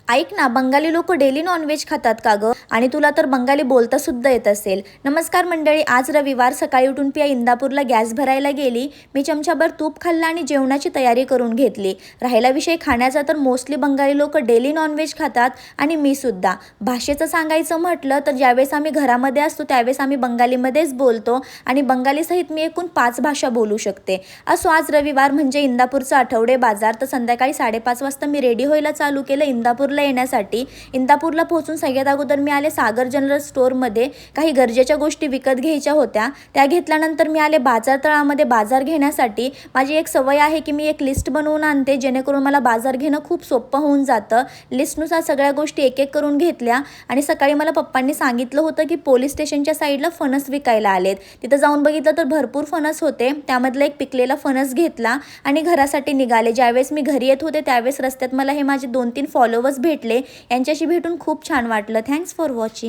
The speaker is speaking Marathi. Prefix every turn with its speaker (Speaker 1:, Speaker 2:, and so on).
Speaker 1: ऐक ना, बंगाली लोक डेली नॉनव्हेज खातात का गं? आणि तुला तर बंगाली बोलता सुद्धा येत असेल. नमस्कार मंडळी, आज रविवार. सकाळी उठून पिया इंदापूरला गॅस भरायला गेली. मी चमचाभर तूप खाल्लं आणि जेवणाची तयारी करून घेतली. राहिला विषय खाण्याचा, तर मोस्टली बंगाली लोक डेली नॉनव्हेज खातात आणि मी सुद्धा. भाषेचं सांगायचं म्हटलं तर ज्यावेळेस आम्ही घरामध्ये असतो त्यावेळेस आम्ही बंगालीमध्येच बोलतो आणि बंगालीसहित मी एकूण 5 भाषा बोलू शकते. असो, आज रविवार म्हणजे इंदापूरचा आठवडे बाजार. तर संध्याकाळी 5:30 वाजता मी रेडी व्हायला चालू केलं इंदापूरला येण्यासाठी. इंदापूरला पोहोचून सगळ्यात अगोदर मी आले सागर जनरल स्टोअरमध्ये. काही गरजेच्या गोष्टी विकत घ्यायच्या होत्या, त्या घेतल्यानंतर मी आले बाजार तळामध्ये बाजार घेण्यासाठी. माझी एक सवय आहे की मी एक लिस्ट बनवून आणते, जेणेकरून मला बाजार घेणं खूप सोपं होऊन जातं. लिस्टनुसार सगळ्या गोष्टी एक एक करून घेतल्या आणि सकाळी मला पप्पांनी सांगितलं होतं की पोलीस स्टेशनच्या साईडला फणस विकायला आलेत. तिथं जाऊन बघितलं तर भरपूर फणस होते. त्यामधला एक पिकलेला फणस घेतला आणि घरासाठी निघाले. ज्यावेळेस मी घरी येत होते त्यावेळेस रस्त्यात मला हे माझे 2-3 फॉलोवर्स भेटले. यांच्याशी भेटून खूप छान वाटलं. Thanks for watching.